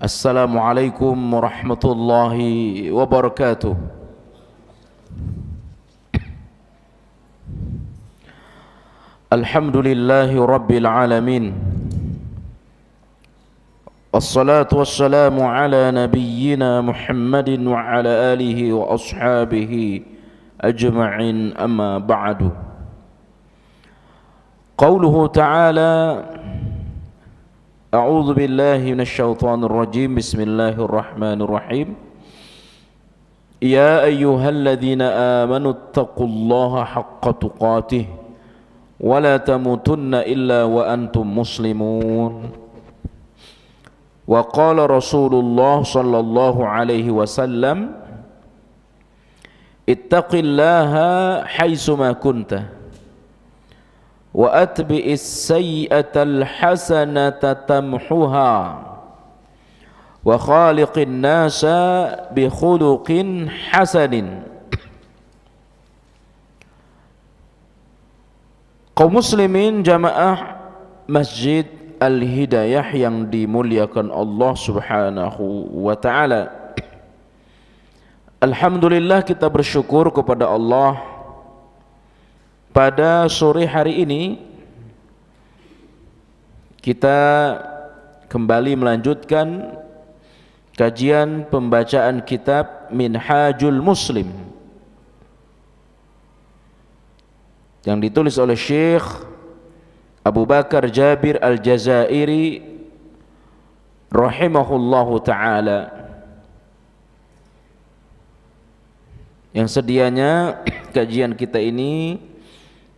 Assalamualaikum warahmatullahi wabarakatuh. Alhamdulillahi rabbil alamin. Wassalatu wassalamu ala nabiyyina Muhammadin wa ala alihi wa ashabihi ajma'in, amma ba'du. Qauluhu ta'ala: A'udzu billahi minasyaitonir rajim. Bismillahirrahmanirrahim. Ya ayyuhalladzina amanu taqullaha haqqa tuqatih wa la tamutunna illa wa antum muslimun. Wa qala Rasulullah sallallahu alaihi wasallam: Ittaqillaha haitsu ma kunta wa atbi'is sayyi'atal hasanata tamhuha wa khaliqin nasa bi khuluqin hasanin. Kaum muslimin jamaah Masjid Al-Hidayah yang dimuliakan Allah Subhanahu wa taala, alhamdulillah kita bersyukur kepada Allah. Pada sore hari ini kita kembali melanjutkan kajian pembacaan kitab Minhajul Muslim yang ditulis oleh Syekh Abu Bakar Jabir Al-Jazairi rahimahullahu ta'ala, yang sedianya kajian kita ini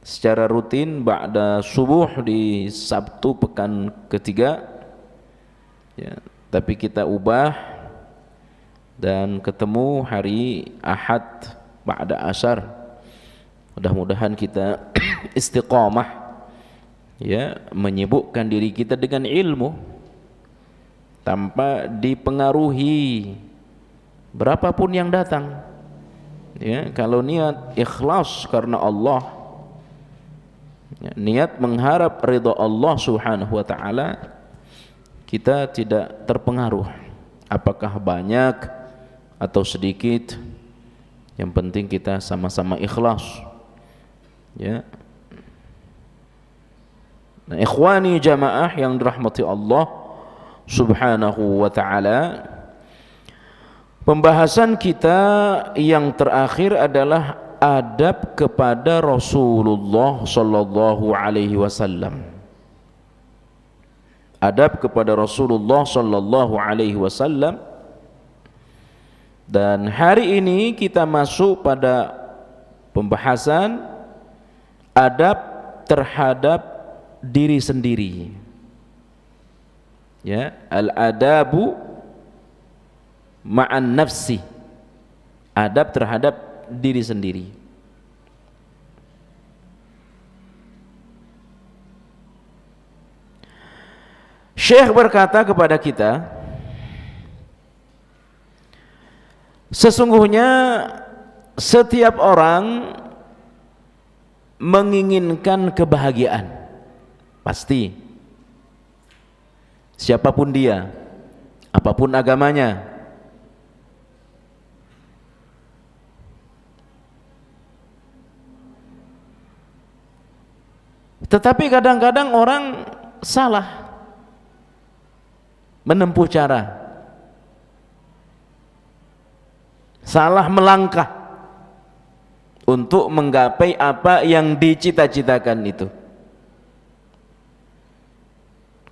secara rutin ba'da subuh di Sabtu pekan ketiga, ya, tapi kita ubah dan ketemu hari Ahad ba'da asar. Mudah-mudahan kita istiqamah, ya, menyibukkan diri kita dengan ilmu tanpa dipengaruhi berapapun yang datang, ya. Kalau niat ikhlas karena Allah, ya, niat mengharap ridha Allah Subhanahu wa taala, kita tidak terpengaruh apakah banyak atau sedikit. Yang penting kita sama-sama ikhlas, ya. Nah, ikhwani jamaah yang dirahmati Allah Subhanahu wa taala, pembahasan kita yang terakhir adalah adab kepada Rasulullah sallallahu alaihi wasallam. Adab kepada Rasulullah sallallahu alaihi wasallam. Dan hari ini kita masuk pada pembahasan adab terhadap diri sendiri, ya, al-adabu ma'an nafsi, adab terhadap diri sendiri. Syekh berkata kepada kita, sesungguhnya setiap orang menginginkan kebahagiaan, pasti, siapapun dia, apapun agamanya. Tetapi kadang-kadang orang salah menempuh cara, salah melangkah untuk menggapai apa yang dicita-citakan itu.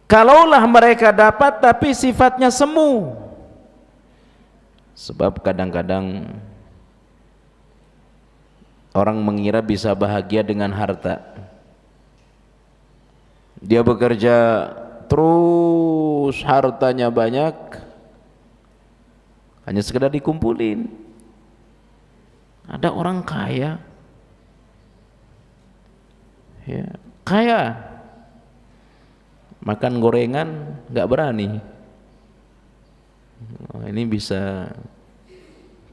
Kalaulah mereka dapat tapi sifatnya semu. Sebab kadang-kadang orang mengira bisa bahagia dengan harta. Dia bekerja terus, hartanya banyak, hanya sekedar dikumpulin. Ada orang kaya, ya, kaya, makan gorengan nggak berani. Oh, ini bisa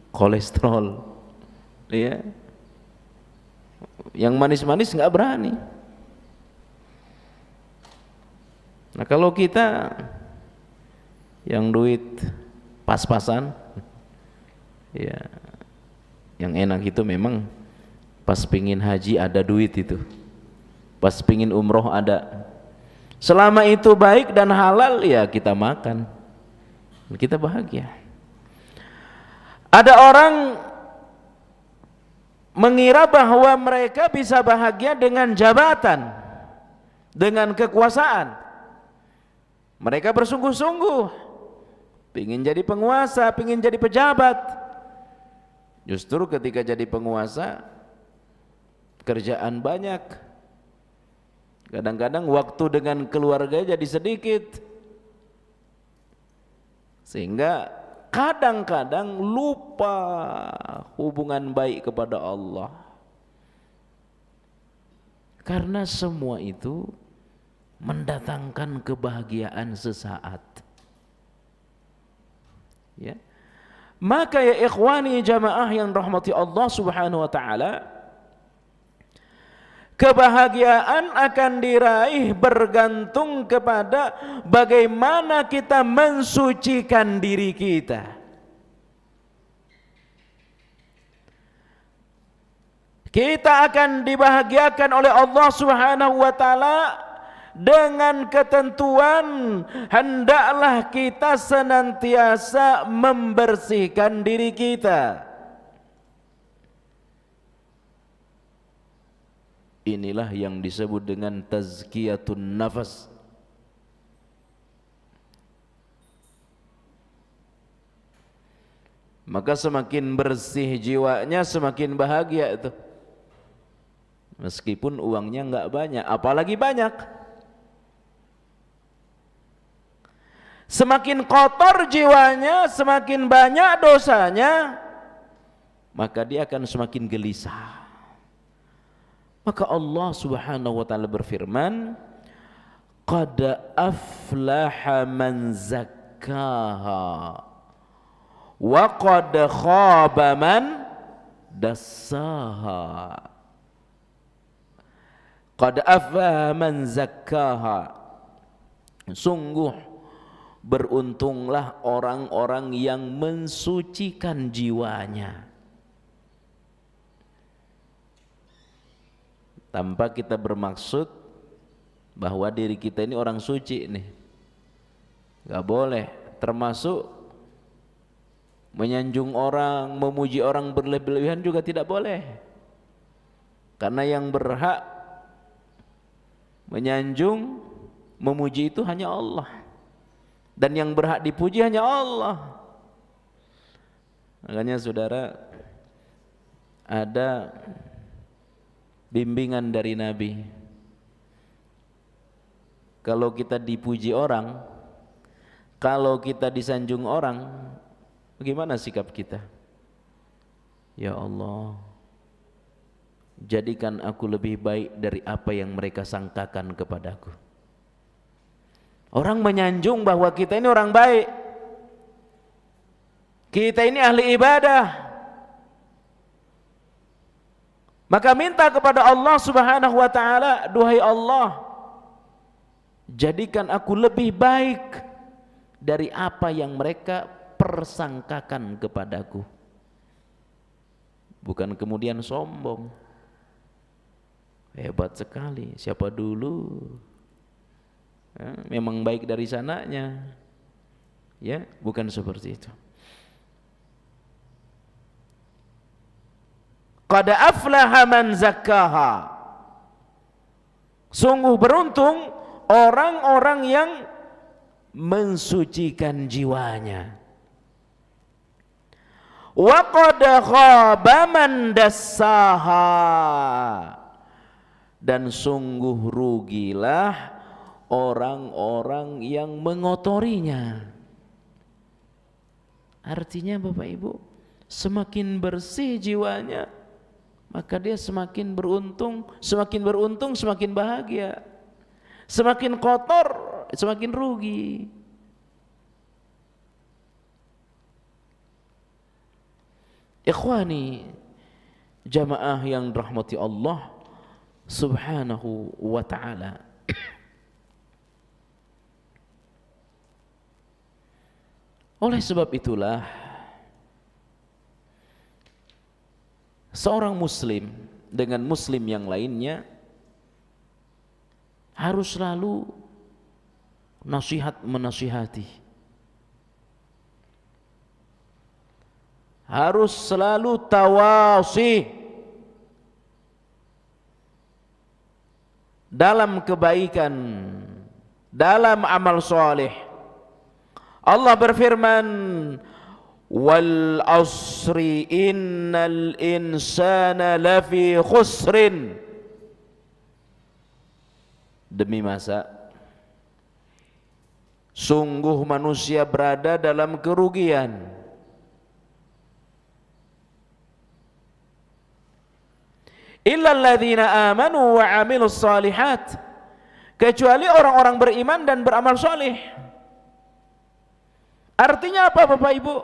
kolesterol, ya. Yang manis-manis nggak berani. Nah, kalau kita Yang duit pas-pasan, ya, yang enak itu memang pas pingin haji ada duit itu, pas pingin umroh ada. Selama itu baik dan halal, ya kita makan, kita bahagia. Ada orang mengira bahwa mereka bisa bahagia dengan jabatan, dengan kekuasaan. Mereka bersungguh-sungguh pingin jadi penguasa, pingin jadi pejabat. Justru ketika jadi penguasa, kerjaan banyak. Kadang-kadang waktu dengan keluarga jadi sedikit. Sehingga kadang-kadang lupa hubungan baik kepada Allah. Karena semua itu mendatangkan kebahagiaan sesaat. Ya. Maka ya ikhwani jamaah yang rahmati Allah Subhanahu wa taala, kebahagiaan akan diraih bergantung kepada bagaimana kita mensucikan diri kita. Kita akan dibahagiakan oleh Allah Subhanahu wa taala dengan ketentuan hendaklah kita senantiasa membersihkan diri kita. Inilah yang disebut dengan tazkiyatun nafas. Maka semakin bersih jiwanya, semakin bahagia itu. Meskipun uangnya enggak banyak, apalagi banyak. Semakin kotor jiwanya, semakin banyak dosanya, maka dia akan semakin gelisah. Maka Allah Subhanahu wa taala berfirman, qad aflaha man zakkaha wa qad khaba man dassaha. Qad aflaha man zakkaha. Sungguh beruntunglah orang-orang yang mensucikan jiwanya. Tanpa kita bermaksud bahwa diri kita ini orang suci nih, gak boleh. Termasuk menyanjung orang, memuji orang berlebihan juga tidak boleh. Karena yang berhak menyanjung, memuji itu hanya Allah, dan yang berhak dipuji hanya Allah. Makanya saudara, ada bimbingan dari Nabi, kalau kita dipuji orang, kalau kita disanjung orang, bagaimana sikap kita? Ya Allah, jadikan aku lebih baik dari apa yang mereka sangkakan kepadaku. Orang menyanjung bahwa kita ini orang baik, kita ini ahli ibadah, maka minta kepada Allah Subhanahu wa taala, duhai Allah, jadikan aku lebih baik dari apa yang mereka persangkakan kepadaku. Bukan kemudian sombong, hebat sekali, siapa dulu, memang baik dari sananya, ya, bukan seperti itu. Qad aflaha man zakkaha. Sungguh beruntung orang-orang yang mensucikan jiwanya. Wa qad khaba man dassaha. Dan sungguh rugilah orang-orang yang mengotorinya. Artinya Bapak Ibu, semakin bersih jiwanya, maka dia semakin beruntung, semakin bahagia. Semakin kotor, semakin rugi. Ikhwani jamaah yang dirahmati Allah Subhanahu wa ta'ala, Oleh sebab itulah seorang muslim dengan muslim yang lainnya harus selalu nasihat menasihati, harus selalu tawasi dalam kebaikan, dalam amal soleh. Allah berfirman, wal asri innal insana lafi khusrin. Demi masa, sungguh manusia berada dalam kerugian. Illa alladzina amanu wa amilus salihat, kecuali orang-orang beriman dan beramal soleh. Artinya apa Bapak Ibu?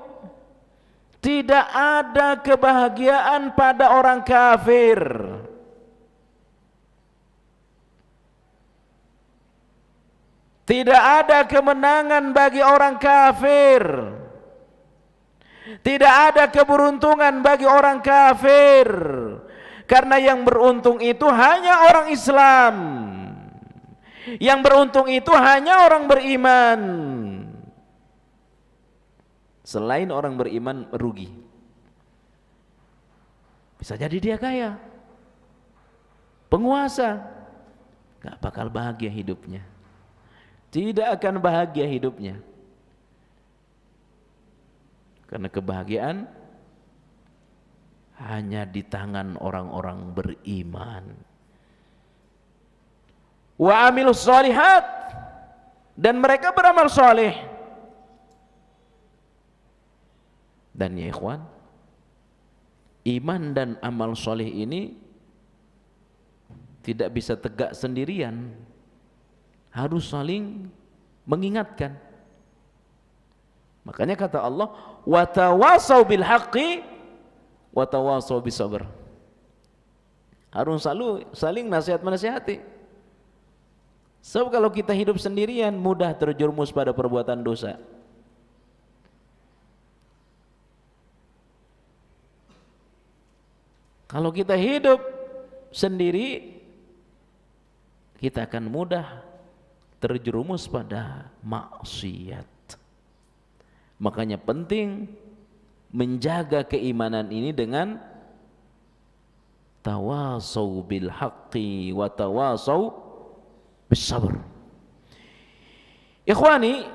Tidak ada kebahagiaan pada orang kafir. Tidak ada kemenangan bagi orang kafir. Tidak ada keberuntungan bagi orang kafir. Karena yang beruntung itu hanya orang Islam. Yang beruntung itu hanya orang beriman. Selain orang beriman rugi. Bisa jadi dia kaya, penguasa, gak bakal bahagia hidupnya. Tidak akan bahagia hidupnya. Karena kebahagiaan hanya di tangan orang-orang beriman. Wa amilus shalihat, dan mereka beramal soleh. Dan ya ikhwan, iman dan amal soleh ini tidak bisa tegak sendirian, harus saling mengingatkan. Makanya kata Allah, watawasau bil haqqi watawasau bis sabr. Harus selalu saling nasihat menasihati. Sebab kalau kita hidup sendirian mudah terjerumus pada perbuatan dosa. Kalau kita hidup sendiri, kita akan mudah terjerumus pada maksiat. Makanya penting menjaga keimanan ini dengan tawasau bil haqqi wa tawasau bis sabr. Ikhwani,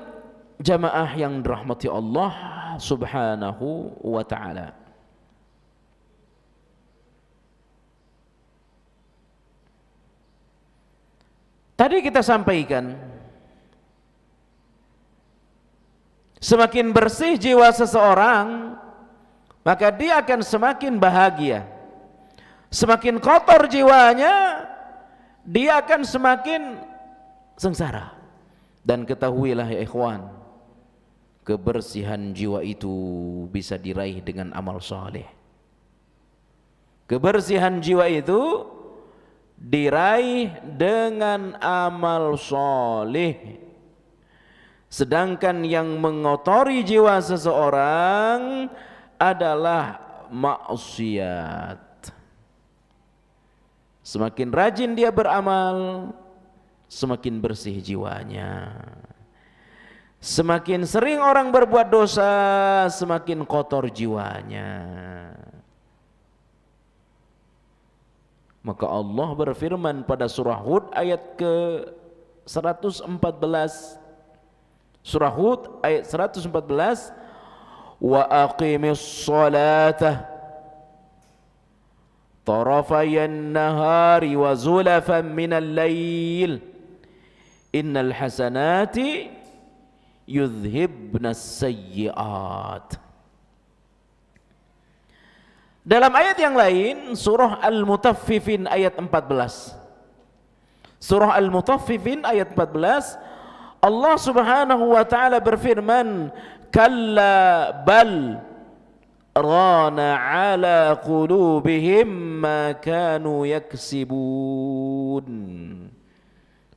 jamaah yang dirahmati Allah Subhanahu wa ta'ala. Tadi kita sampaikan, semakin bersih jiwa seseorang, maka dia akan semakin bahagia. Semakin kotor jiwanya, dia akan semakin sengsara. Dan ketahuilah ya ikhwan, kebersihan jiwa itu bisa diraih dengan amal soleh. Kebersihan jiwa itu diraih dengan amal soleh. Sedangkan yang mengotori jiwa seseorang adalah maksiat. Semakin rajin dia beramal, semakin bersih jiwanya. Semakin sering orang berbuat dosa, semakin kotor jiwanya. Maka Allah berfirman pada surah Hud ayat ke 114. Surah Hud ayat 114, wa aqimis salata tarafayan nahari wa zulafan minal lail innal hasanati yudhibnas sayyi'at. Dalam ayat yang lain, surah Al-Mutaffifin ayat 14. Surah Al-Mutaffifin ayat 14, Allah Subhanahu wa ta'ala berfirman, kalla bal rana ala qulubihim ma kanu yaksibun.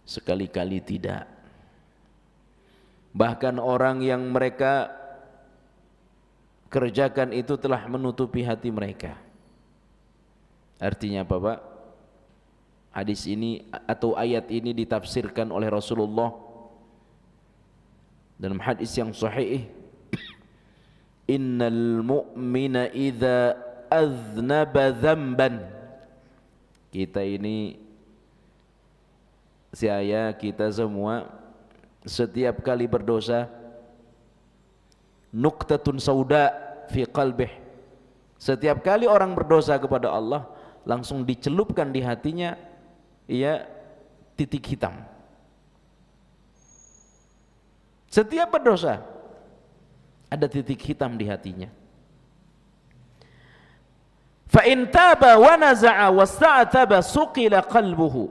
Sekali-kali tidak. Bahkan orang yang mereka kerjakan itu telah menutupi hati mereka. Artinya apa, Pak? Hadis ini atau ayat ini ditafsirkan oleh Rasulullah dalam hadis yang sahih, innal mu'mina idza aznaba dzamban. Kita ini, kita semua setiap kali berdosa, nuqtatun sauda fi qalbih, setiap kali orang berdosa kepada Allah langsung dicelupkan di hatinya titik hitam. Setiap berdosa ada titik hitam di hatinya. Fa in taba wa naza'a wasta'taba suqila qalbuhu.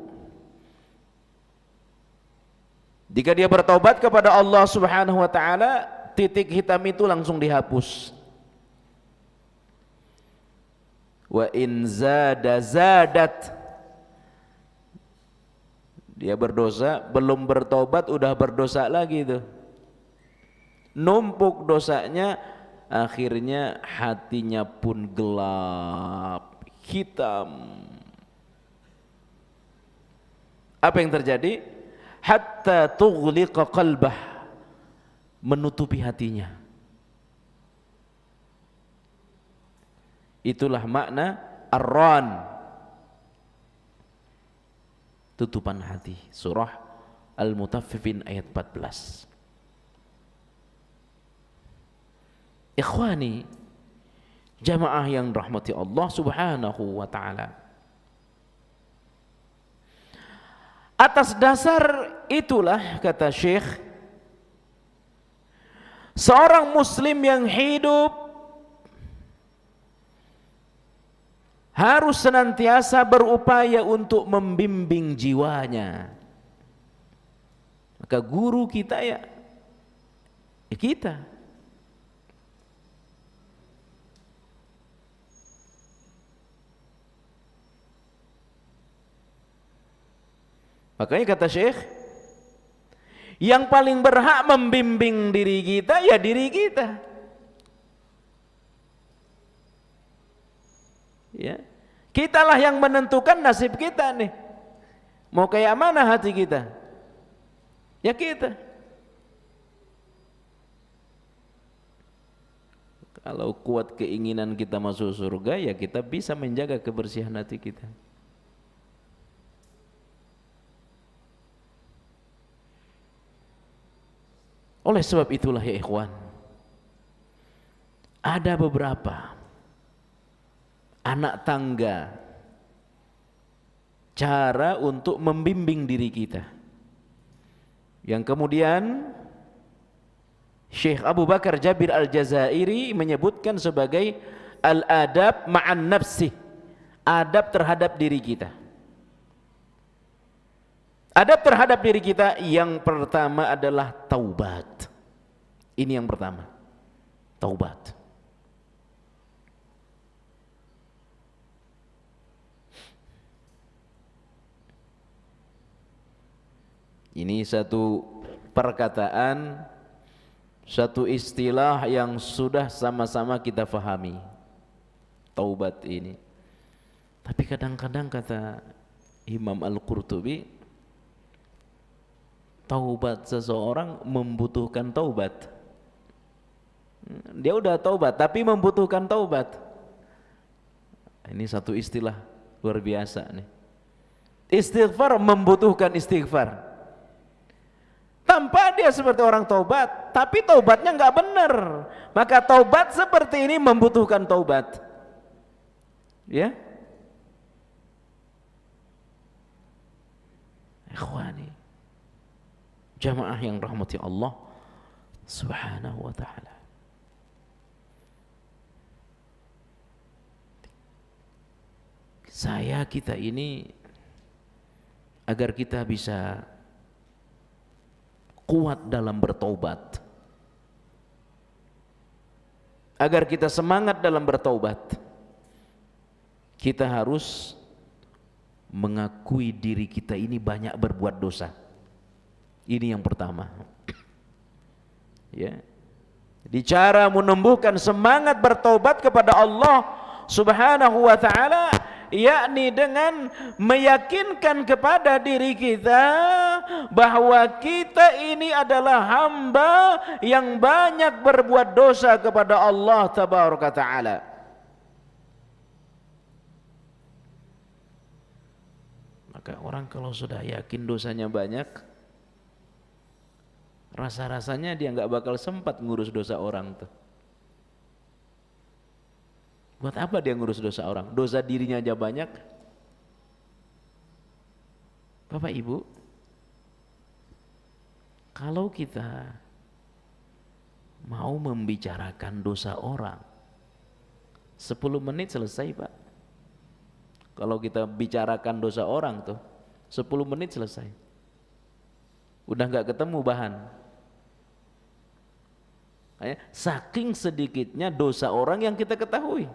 Jika dia bertaubat kepada Allah Subhanahu wa taala, titik hitam itu langsung dihapus. Wa in zada zadat. Dia berdosa, belum bertobat udah berdosa lagi tuh. Numpuk dosanya, akhirnya hatinya pun gelap, hitam. Apa yang terjadi? Hatta tughliqa qalbah, menutupi hatinya. Itulah makna ar-ran, tutupan hati. Surah Al-Mutaffifin ayat 14. Ikhwani, jamaah yang rahmati Allah Subhanahu wa taala. Atas dasar itulah, kata Syekh, seorang muslim yang hidup harus senantiasa berupaya untuk membimbing jiwanya. Maka guru kita ya kita. Makanya kata Syekh, yang paling berhak membimbing diri kita ya diri kita. Ya, kitalah yang menentukan nasib kita nih. Mau kayak mana hati kita? Ya kita. Kalau kuat keinginan kita masuk surga, ya kita bisa menjaga kebersihan hati kita. Oleh sebab itulah ya ikhwan, ada beberapa anak tangga cara untuk membimbing diri kita, yang kemudian Syekh Abu Bakar Jabir Al-Jazairi menyebutkan sebagai al-adab ma'an nafsi, adab terhadap diri kita. Adab terhadap diri kita yang pertama adalah taubat. Ini yang pertama, taubat. Ini satu perkataan, satu istilah yang sudah sama-sama kita fahami, taubat ini. Tapi kadang-kadang kata Imam Al-Qurtubi, taubat seseorang membutuhkan taubat. Dia udah taubat tapi membutuhkan taubat. Ini satu istilah luar biasa nih. Istighfar membutuhkan istighfar. Tanpa dia seperti orang taubat, tapi taubatnya nggak benar, maka taubat seperti ini membutuhkan taubat. Ya, ikhwani, jamaah yang rahmati Allah Subhanahu wa ta'ala. Kita ini agar kita bisa kuat dalam bertaubat, agar kita semangat dalam bertaubat, kita harus mengakui diri kita ini banyak berbuat dosa. Ini yang pertama. Ya. Di cara menumbuhkan semangat bertaubat kepada Allah Subhanahu wa ta'ala, yakni dengan meyakinkan kepada diri kita bahwa kita ini adalah hamba yang banyak berbuat dosa kepada Allah Tabaraka Ta'ala. Maka orang kalau sudah yakin dosanya banyak, rasa-rasanya dia nggak bakal sempat ngurus dosa orang tuh. Buat apa dia ngurus dosa orang? Dosa dirinya aja banyak. Bapak Ibu, kalau kita mau membicarakan dosa orang, 10 menit selesai, Pak. Kalau kita bicarakan dosa orang tuh 10 menit selesai. Udah nggak ketemu bahan. Saking sedikitnya dosa orang yang kita ketahui.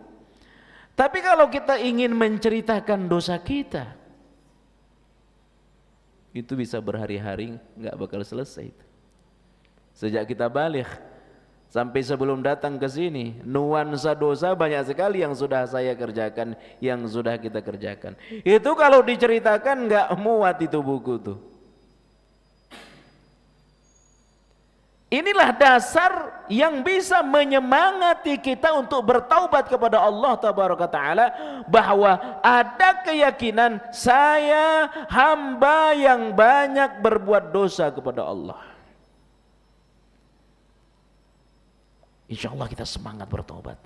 Tapi kalau kita ingin menceritakan dosa kita, itu bisa berhari-hari nggak bakal selesai. Sejak kita balik sampai sebelum datang ke sini, nuansa dosa banyak sekali yang sudah saya kerjakan, yang sudah kita kerjakan. Itu kalau diceritakan nggak muat itu buku tuh. Inilah dasar yang bisa menyemangati kita untuk bertaubat kepada Allah Tabaraka Ta'ala, bahwa ada keyakinan saya hamba yang banyak berbuat dosa kepada Allah. Insya Allah kita semangat bertaubat.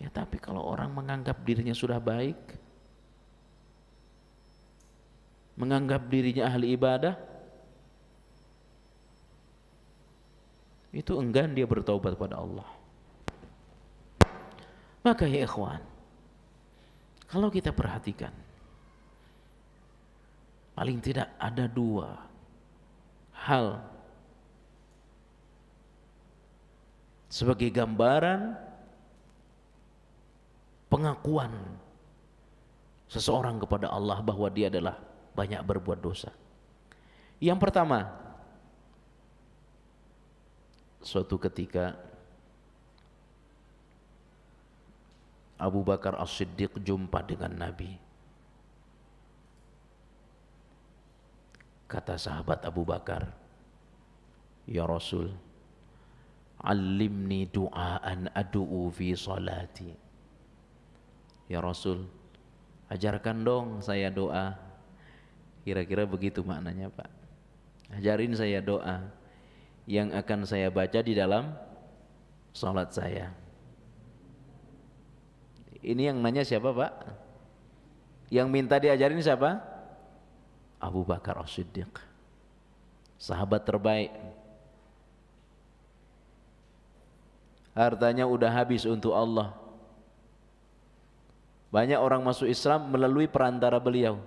Ya, tapi kalau orang menganggap dirinya sudah baik, menganggap dirinya ahli ibadah, itu enggan dia bertaubat pada Allah. Maka ya ikhwan, kalau kita perhatikan, paling tidak ada 2 hal sebagai gambaran pengakuan seseorang kepada Allah bahwa dia adalah banyak berbuat dosa. Yang pertama, suatu ketika Abu Bakar As-Siddiq jumpa dengan Nabi. Kata sahabat Abu Bakar, "Ya Rasul, allimni du'aan adu'u fi salati." Ya Rasul, ajarkan dong saya doa. Kira-kira begitu maknanya, Pak. Ajarin saya doa yang akan saya baca di dalam salat saya. Ini yang nanya siapa, Pak? Yang minta diajarin siapa? Abu Bakar As-Siddiq, sahabat terbaik. Hartanya udah habis untuk Allah. Banyak orang masuk Islam melalui perantara beliau.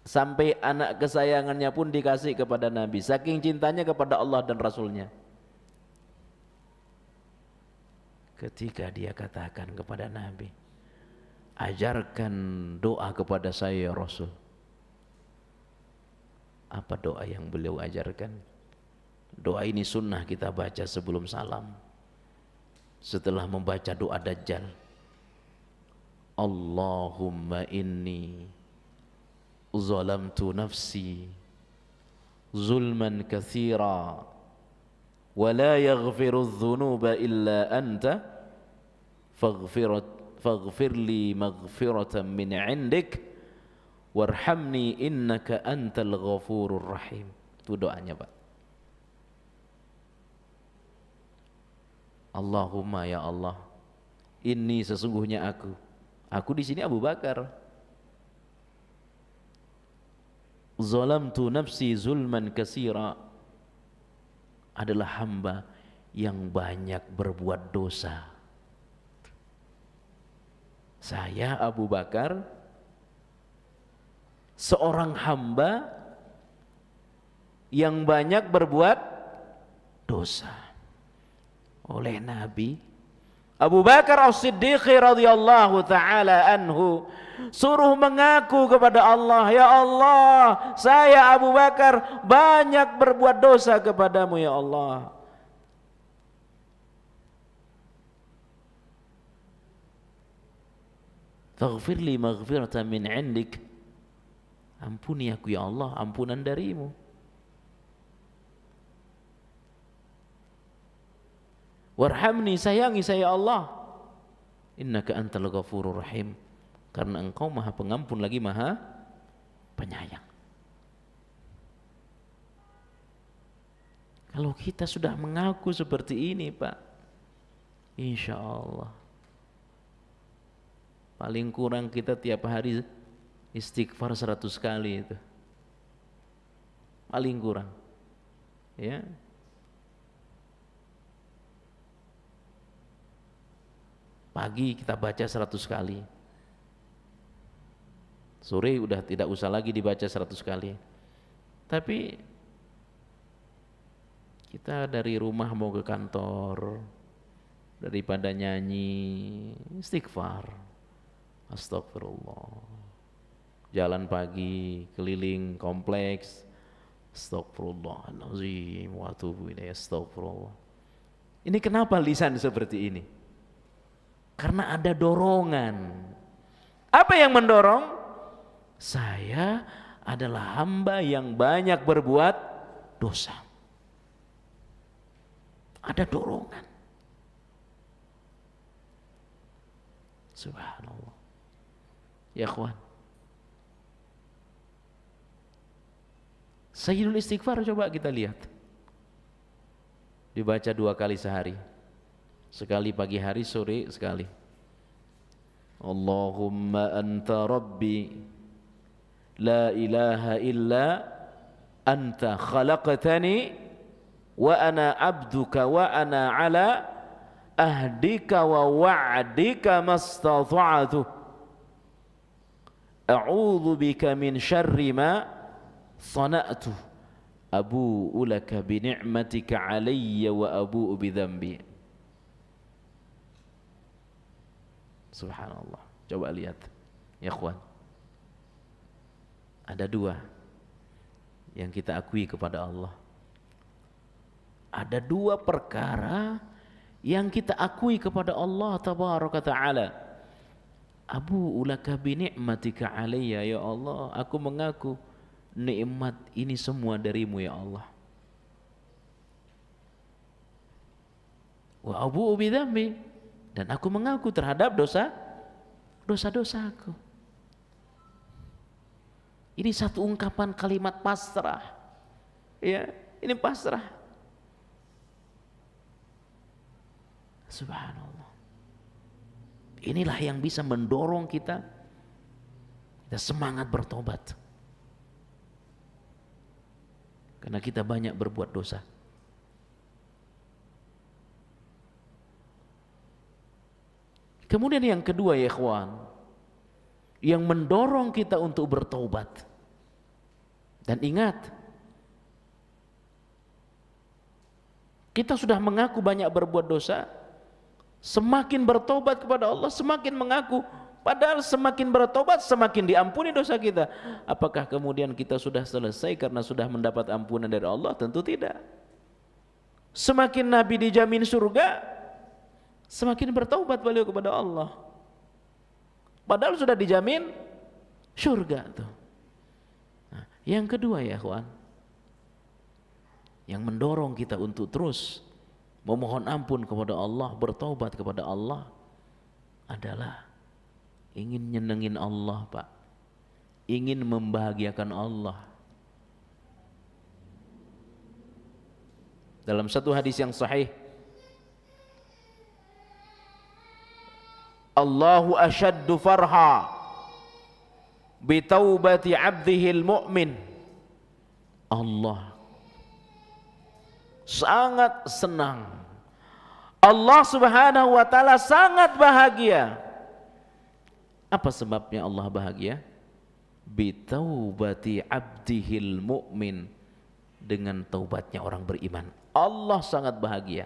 Sampai anak kesayangannya pun dikasih kepada Nabi, saking cintanya kepada Allah dan Rasulnya. Ketika dia katakan kepada Nabi, ajarkan doa kepada saya ya Rasul. Apa doa yang beliau ajarkan? Doa ini sunnah kita baca sebelum salam, setelah membaca doa Dajjal. Allahumma inni zalamtu nafsi zulman katsira wa la yaghfiru adh-dhunuba illa anta faghfir li maghfiratan min 'indik warhamni innaka antal ghafurur rahim. Itu doanya, Pak. Allahumma ya Allah, ini sesungguhnya aku di sini Abu Bakar, zalamtu nafsi zulman katsira, adalah hamba yang banyak berbuat dosa. Saya Abu Bakar, seorang hamba yang banyak berbuat dosa. Oleh Nabi, Abu Bakar As-Siddiq radhiyallahu taala anhu suruh mengaku kepada Allah, ya Allah, saya Abu Bakar banyak berbuat dosa kepadamu ya Allah. Faghfir li maghfiratan min 'indik. Ampuni aku ya Allah, ampunan darimu. Warhamni, sayangi saya Allah. Innaka antal ghafurur rahim. Karena engkau maha pengampun lagi maha penyayang. Kalau kita sudah mengaku seperti ini Pak, insya Allah paling kurang kita tiap hari istighfar 100 kali itu. Paling kurang. Ya. Pagi kita baca 100 kali. Sore udah tidak usah lagi dibaca 100 kali. Tapi kita dari rumah mau ke kantor, daripada nyanyi, istighfar. Astagfirullah. Jalan pagi, keliling kompleks, astagfirullahaladzim wa atubu ilaih, astagfirullah. Ini kenapa lisan seperti ini? Karena ada dorongan. Apa yang mendorong? Saya adalah hamba yang banyak berbuat dosa. Ada dorongan. Subhanallah. Ya kawan. Sayyidul istighfar coba kita lihat. Dibaca 2 kali sehari. Sekali pagi hari, sore sekali. Allahumma anta rabbi la ilaha illa anta khalaqtani wa ana abduka wa ana ala ahdika wa wa'dika mastata'tu a'udzu bika min syarri ma sana'tu abu'u laka bi ni'matika 'alayya wa abu'u bi dhanbi. Subhanallah. Coba lihat ya kawan. Ada 2 yang kita akui kepada Allah. Ada 2 perkara yang kita akui kepada Allah tabaraka ta'ala. Abu ulaka bi ni'matika alayya, ya Allah, aku mengaku nikmat ini semua darimu ya Allah. Wa abu bi dzambi, dan aku mengaku terhadap dosa-dosaku. Ini satu ungkapan kalimat pasrah. Ya, ini pasrah. Subhanallah. Inilah yang bisa mendorong kita semangat bertobat. Karena kita banyak berbuat dosa. Kemudian yang kedua ya ikhwan, yang mendorong kita untuk bertobat. Dan ingat, kita sudah mengaku banyak berbuat dosa, semakin bertobat kepada Allah, semakin mengaku, padahal semakin bertobat semakin diampuni dosa kita. Apakah kemudian kita sudah selesai karena sudah mendapat ampunan dari Allah? Tentu tidak. Semakin Nabi dijamin surga, semakin bertaubat beliau kepada Allah. Padahal sudah dijamin surga tuh. Nah, yang kedua ya kawan, yang mendorong kita untuk terus memohon ampun kepada Allah, bertaubat kepada Allah adalah ingin nyenengin Allah Pak, ingin membahagiakan Allah. Dalam satu hadis yang sahih, Allahu asyaddu farha bitaubati abdihil mu'min. Allah sangat senang, Allah subhanahu wa ta'ala sangat bahagia. Apa sebabnya Allah bahagia? Bitaubati abdihil mu'min, dengan taubatnya orang beriman. Allah sangat bahagia.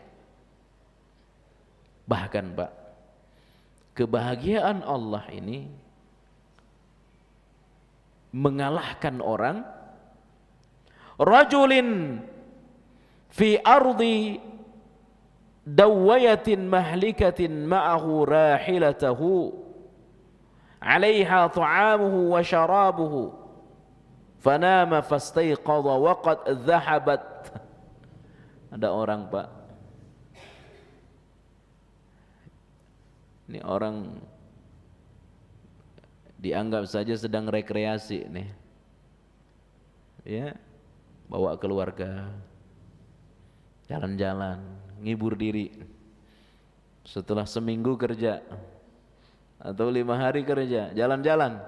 Bahkan Pak, kebahagiaan Allah ini mengalahkan orang rajulin fi ardi dawayatin mahlikatin ma'ahu rahilatahu 'alaiha ta'amuhu wa syarabuhu fanama fastayqadha wa qad dhahabat. Ada orang, Pak, ini orang dianggap saja sedang rekreasi nih, ya, bawa keluarga jalan-jalan, ngibur diri. Setelah seminggu kerja atau 5 hari kerja, jalan-jalan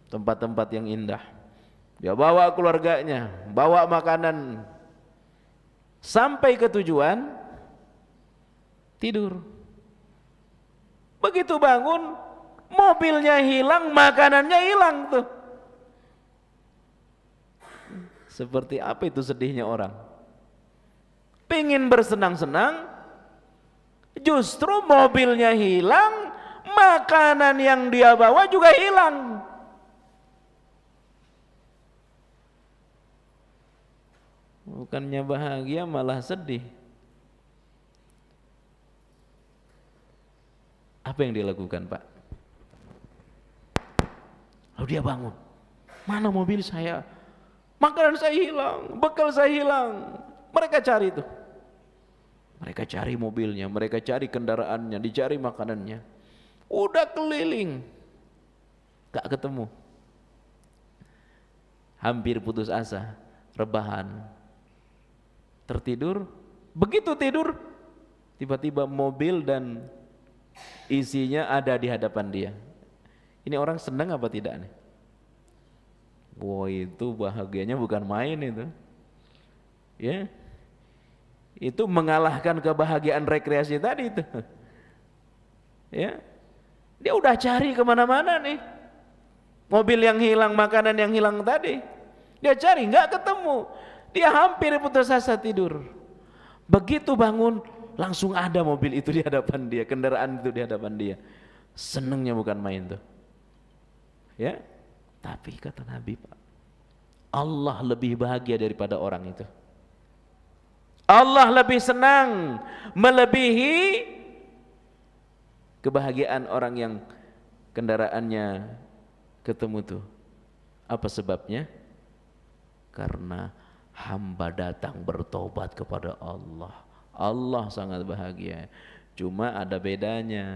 tempat-tempat yang indah, dia bawa keluarganya, bawa makanan, sampai ke tujuan tidur. Begitu bangun, mobilnya hilang, makanannya hilang tuh. Seperti apa itu sedihnya orang. Pingin bersenang-senang, justru mobilnya hilang, makanan yang dia bawa juga hilang. Bukannya bahagia, malah sedih. Apa yang dia lakukan, Pak? Lalu dia bangun, mana mobil saya? Makanan saya hilang, bekal saya hilang. Mereka cari itu. Mereka cari mobilnya, mereka cari kendaraannya, dicari makanannya. Udah keliling, gak ketemu. Hampir putus asa, rebahan, tertidur. Begitu tidur, tiba-tiba mobil dan isinya ada di hadapan dia. Ini orang senang apa tidak nih? Wah, itu bahagianya bukan main itu. Ya, itu mengalahkan kebahagiaan rekreasi tadi itu. Ya, dia udah cari kemana-mana nih. Mobil yang hilang, makanan yang hilang tadi, dia cari nggak ketemu. Dia hampir putus asa tidur. Begitu bangun, langsung ada mobil itu di hadapan dia, kendaraan itu di hadapan dia. Senengnya bukan main tuh. Ya, tapi kata Nabi, Pak, Allah lebih bahagia daripada orang itu. Allah lebih senang melebihi kebahagiaan orang yang kendaraannya ketemu tuh. Apa sebabnya? Karena hamba datang bertobat kepada Allah. Allah sangat bahagia. Cuma ada bedanya.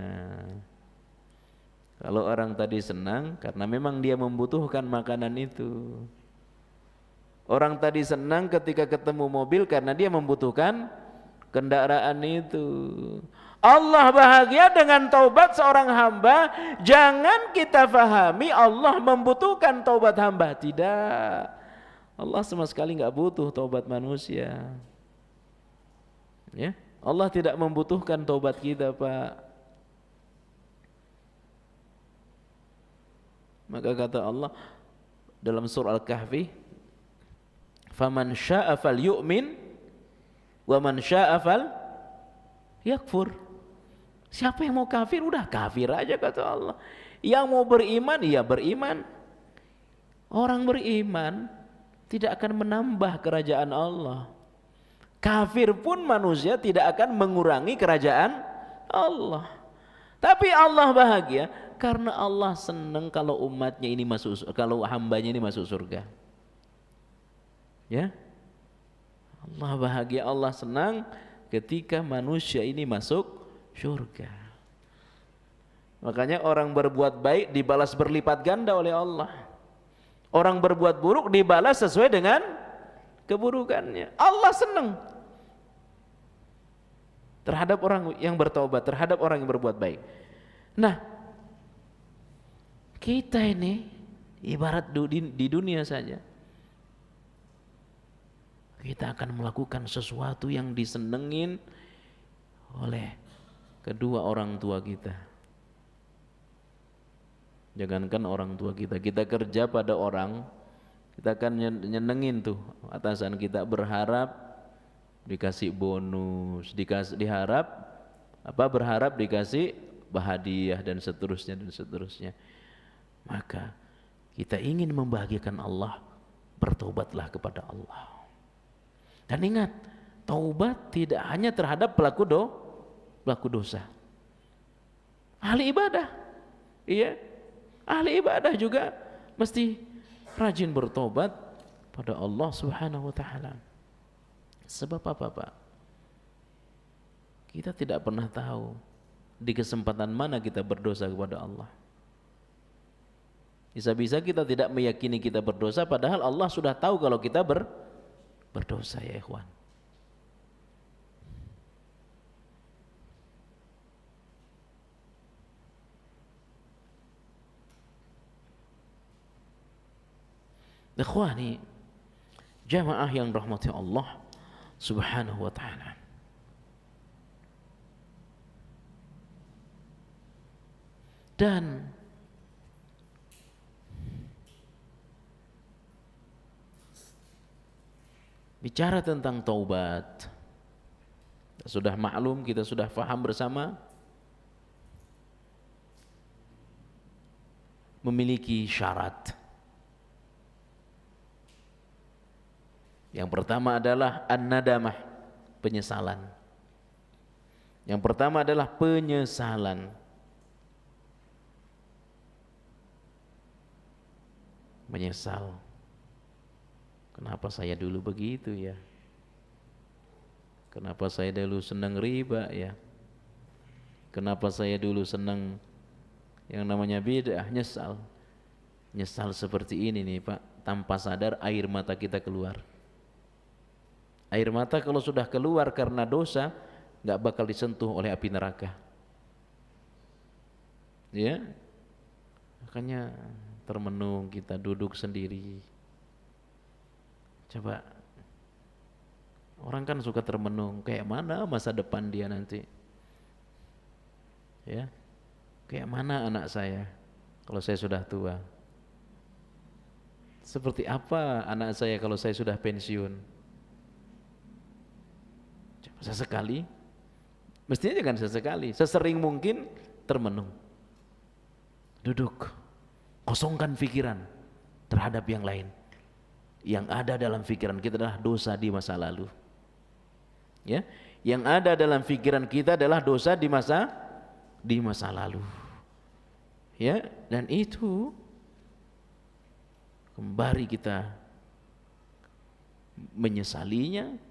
Kalau orang tadi senang karena memang dia membutuhkan makanan itu. Orang tadi senang ketika ketemu mobil karena dia membutuhkan kendaraan itu. Allah bahagia dengan taubat seorang hamba. Jangan kita fahami Allah membutuhkan taubat hamba. Tidak. Allah sama sekali enggak butuh taubat manusia. Ya, Allah tidak membutuhkan taubat kita, Pak. Maka kata Allah dalam surah Al-Kahfi, faman syaa'a falyu'min wa man syaa'a falyakfur. Siapa yang mau kafir, udah kafir aja kata Allah. Yang mau beriman, ya beriman. Orang beriman tidak akan menambah kerajaan Allah. Kafir pun manusia tidak akan mengurangi kerajaan Allah. Tapi Allah bahagia karena Allah senang kalau umatnya ini masuk, kalau hambanya ini masuk surga. Ya, Allah bahagia, Allah senang ketika manusia ini masuk surga. Makanya orang berbuat baik dibalas berlipat ganda oleh Allah. Orang berbuat buruk dibalas sesuai dengan keburukannya. Allah senang terhadap orang yang bertobat, terhadap orang yang berbuat baik. Nah, kita ini ibarat di dunia saja, kita akan melakukan sesuatu yang disenengin oleh kedua orang tua kita. Jangankan orang tua kita, kita kerja pada orang, kita akan nyenengin tuh atasan kita, berharap dikasih bonus, berharap dikasih bahadiah dan seterusnya. Maka kita ingin membahagiakan Allah, bertobatlah kepada Allah. Dan ingat, taubat tidak hanya terhadap pelaku dosa. Ahli ibadah, iya, ahli ibadah juga mesti rajin bertobat pada Allah Subhanahu wa taala. Sebab apa, Pak? Kita tidak pernah tahu di kesempatan mana kita berdosa kepada Allah. Bisa-bisa kita tidak meyakini kita berdosa, padahal Allah sudah tahu kalau kita berdosa, ya ikhwan. Ikhwani, jamaah yang rahmati Allah Subhanahu wa ta'ala. Dan bicara tentang taubat, sudah maklum, kita sudah faham bersama, memiliki syarat. Yang pertama adalah an-nadamah, penyesalan. Yang pertama adalah penyesalan. Menyesal. Kenapa saya dulu begitu ya? Kenapa saya dulu senang riba ya? Kenapa saya dulu senang yang namanya bid'ah? Nyesal. Nyesal seperti ini nih Pak, tanpa sadar air mata kita keluar. Air mata kalau sudah keluar karena dosa, nggak bakal disentuh oleh api neraka. Ya, makanya termenung kita duduk sendiri. Coba, orang kan suka termenung, kayak mana masa depan dia nanti? Ya, kayak mana anak saya kalau saya sudah tua? Seperti apa anak saya kalau saya sudah pensiun? Sesekali, mestinya jangan sesekali, sesering mungkin termenung, duduk, kosongkan pikiran terhadap yang lain. Yang ada dalam pikiran kita adalah dosa di masa lalu, ya. Yang ada dalam pikiran kita adalah dosa di masa lalu, ya. Dan itu kembali kita menyesalinya.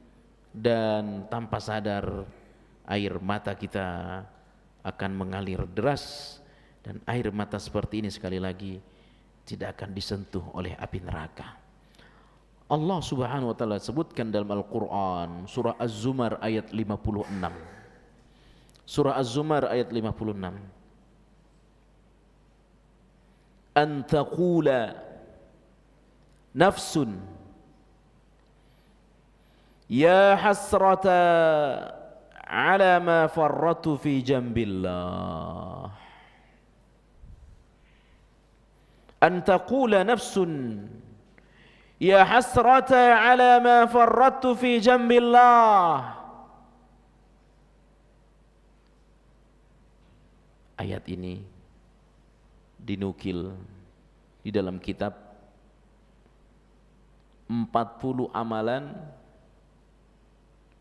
Dan tanpa sadar air mata kita akan mengalir deras, dan air mata seperti ini sekali lagi tidak akan disentuh oleh api neraka. Allah Subhanahu wa taala sebutkan dalam Al-Qur'an surah Az-Zumar ayat 56. Surah Az-Zumar ayat 56. An taqula nafsun ya hasrata ala ma farratu fi jambillah. An taqula nafsun ya hasrata ala ma farratu fi jambillah. Ayat ini dinukil di dalam kitab 40 amalan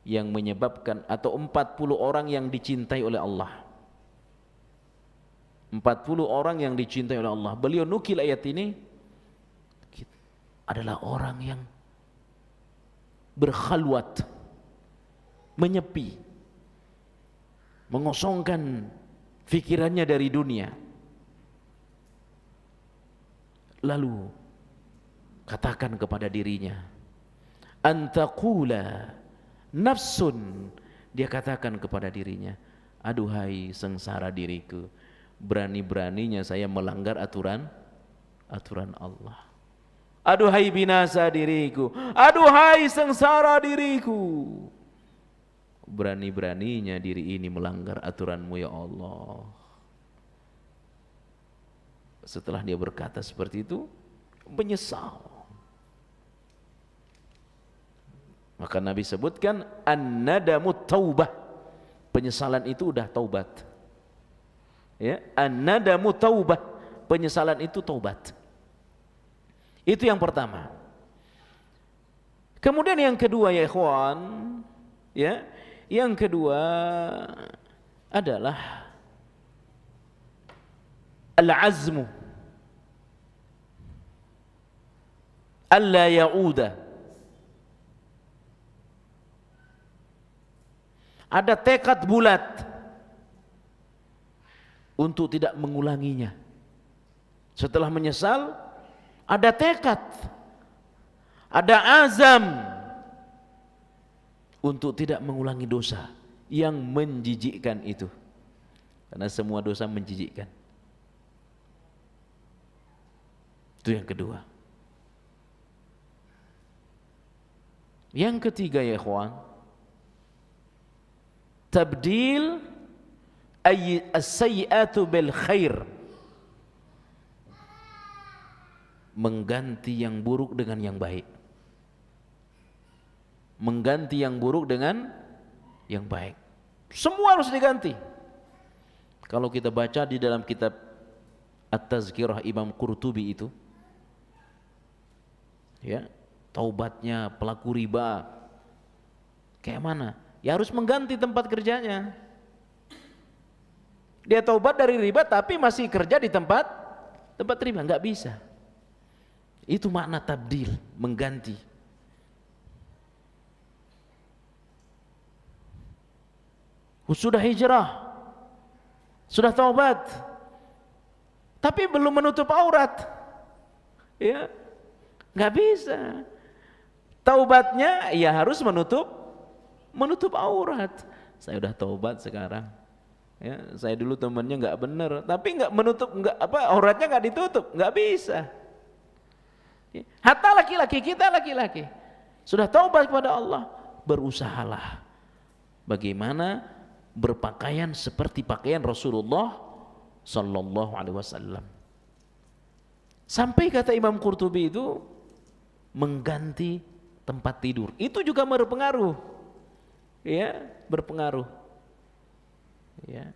yang menyebabkan, atau 40 orang yang dicintai oleh Allah. 40 orang yang dicintai oleh Allah. Beliau nukil ayat ini adalah orang yang berkhalwat, menyepi, mengosongkan fikirannya dari dunia. Lalu katakan kepada dirinya, antaqula nafsun, dia katakan kepada dirinya, aduhai sengsara diriku, berani-beraninya saya melanggar aturan Allah. Aduhai binasa diriku, aduhai sengsara diriku, berani-beraninya diri ini melanggar aturanmu ya Allah. Setelah dia berkata seperti itu, menyesal. Maka Nabi sebutkan an-nadamu taubah. Penyesalan itu udah taubat. Ya, an-nadamu taubah, penyesalan itu taubat. Itu yang pertama. Kemudian yang kedua ya ikhwan, ya, yang kedua adalah al-azmu alla ya'uda. Ada tekad bulat untuk tidak mengulanginya. Setelah menyesal, ada tekad, ada azam untuk tidak mengulangi dosa yang menjijikkan itu. Karena semua dosa menjijikkan. Itu yang kedua. Yang ketiga ya ikhwan, tabdil as-sayyi'atu bil khair, mengganti yang buruk dengan yang baik, mengganti yang buruk dengan yang baik. Semua harus diganti. Kalau kita baca di dalam kitab At-Tazkirah Imam Qurtubi itu, ya, taubatnya pelaku riba kayak mana? Ya harus mengganti tempat kerjanya. Dia taubat dari riba tapi masih kerja di tempat riba, nggak bisa. Itu makna tabdil, mengganti. Sudah hijrah, sudah taubat, tapi belum menutup aurat, ya nggak bisa. Taubatnya ya harus menutup aurat. Saya udah taubat sekarang. Ya, saya dulu temannya nggak bener, tapi nggak menutup, nggak apa, auratnya nggak ditutup, nggak bisa. Hatta laki-laki, kita laki-laki sudah taubat kepada Allah, berusahalah bagaimana berpakaian seperti pakaian Rasulullah Sallallahu Alaihi Wasallam. Sampai kata Imam Qurtubi itu mengganti tempat tidur, itu juga berpengaruh, ya berpengaruh. Ya.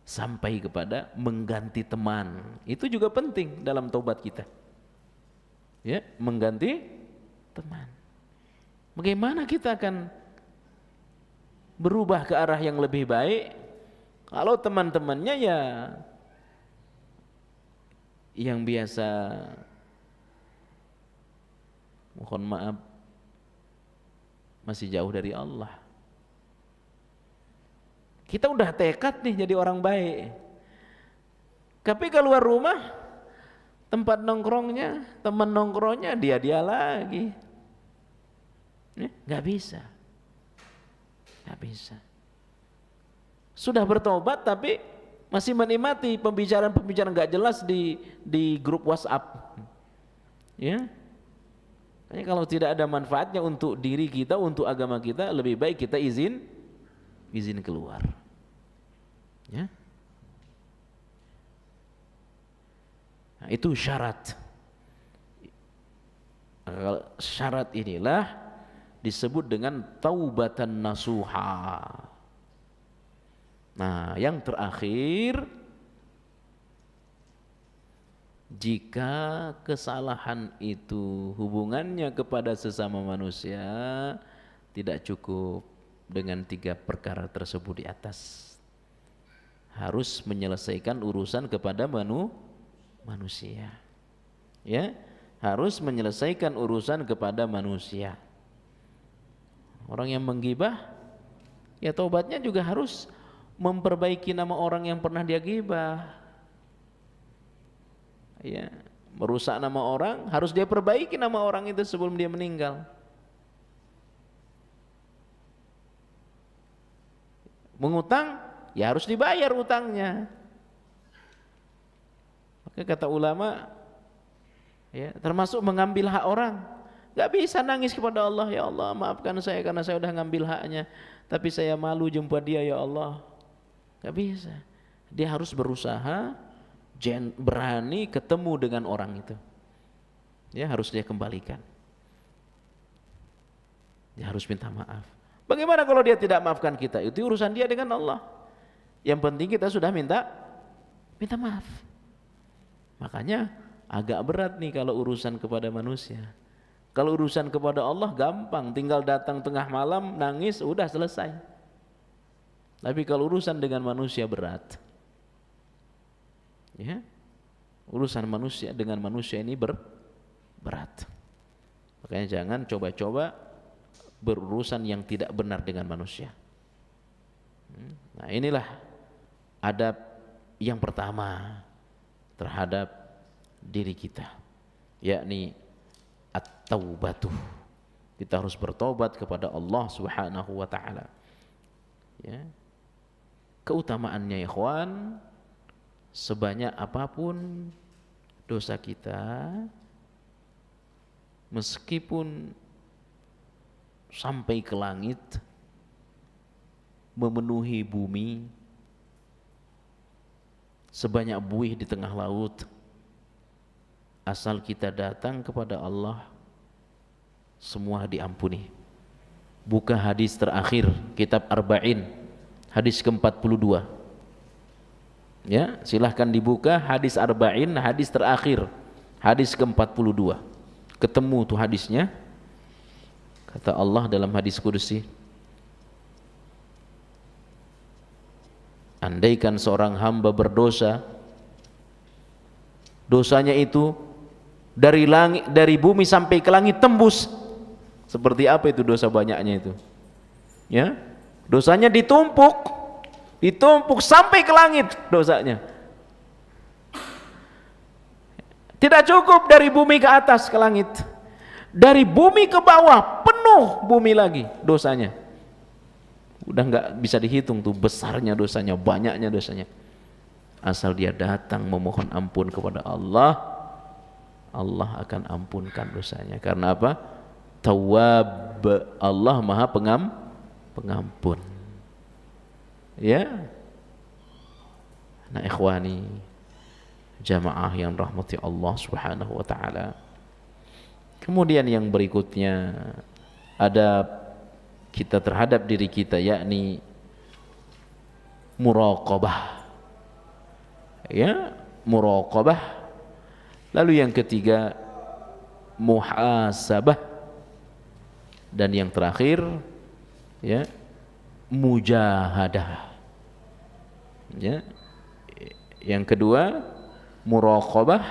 Sampai kepada mengganti teman, itu juga penting dalam taubat kita. Ya, mengganti teman. Bagaimana kita akan berubah ke arah yang lebih baik kalau teman-temannya ya yang biasa, mohon maaf, masih jauh dari Allah. Kita udah tekad nih jadi orang baik, tapi keluar rumah, tempat nongkrongnya, teman nongkrongnya dia lagi, nggak bisa, nggak bisa. Sudah bertobat tapi masih menikmati pembicaraan nggak jelas di grup WhatsApp, ya. Kalau tidak ada manfaatnya untuk diri kita, untuk agama kita, lebih baik kita izin keluar. Ya. Nah, itu syarat. Syarat inilah disebut dengan taubatan nasuha. Nah, yang terakhir, jika kesalahan itu hubungannya kepada sesama manusia, tidak cukup dengan 3 perkara tersebut di atas. Harus menyelesaikan urusan kepada manusia. Ya, harus menyelesaikan urusan kepada manusia. Orang yang menggibah, ya taubatnya juga harus memperbaiki nama orang yang pernah dia gibah. Ya, merusak nama orang, harus dia perbaiki nama orang itu sebelum dia meninggal. Mengutang, ya harus dibayar utangnya. Maka kata ulama, ya, termasuk mengambil hak orang. Gak bisa nangis kepada Allah, ya Allah maafkan saya karena saya udah ngambil haknya, tapi saya malu jumpa dia ya Allah. Gak bisa. Dia harus berusaha, berani ketemu dengan orang itu. Ya, harus dia kembalikan. Dia harus minta maaf. Bagaimana kalau dia tidak maafkan kita? Itu urusan dia dengan Allah. Yang penting kita sudah minta maaf. Makanya agak berat nih kalau urusan kepada manusia. Kalau urusan kepada Allah gampang, tinggal datang tengah malam nangis udah selesai. Tapi kalau urusan dengan manusia berat. Ya. Urusan manusia dengan manusia ini berat. Makanya jangan coba-coba berurusan yang tidak benar dengan manusia. Nah, inilah adab yang pertama terhadap diri kita, yakni at-taubatu. Kita harus bertobat kepada Allah Subhanahu wa taala. Ya. Keutamaannya ikhwan, sebanyak apapun dosa kita, meskipun sampai ke langit, memenuhi bumi, sebanyak buih di tengah laut, asal kita datang kepada Allah, semua diampuni. Buka hadis terakhir kitab Arba'in, hadis ke-42. Ya, silahkan dibuka hadis Arba'in, hadis terakhir, hadis ke-42. Ketemu tuh hadisnya. Kata Allah dalam hadis kursi, andaikan seorang hamba berdosa, dosanya itu dari langit, dari bumi sampai ke langit tembus. Seperti apa itu dosa banyaknya itu? Ya, dosanya ditumpuk sampai ke langit dosanya. Tidak cukup dari bumi ke atas ke langit, dari bumi ke bawah penuh bumi lagi dosanya. Udah nggak bisa dihitung tuh besarnya dosanya, banyaknya dosanya. Asal dia datang memohon ampun kepada Allah, Allah akan ampunkan dosanya. Karena apa? Tawwab, Allah Maha Pengampun. Ya. Nah, ikhwani, jamaah yang rahmati Allah Subhanahu wa taala. Kemudian yang berikutnya ada kita terhadap diri kita, yakni muraqabah. Ya, muraqabah. Lalu yang ketiga muhasabah, dan yang terakhir ya mujahadah. Ya. Yang kedua muraqabah,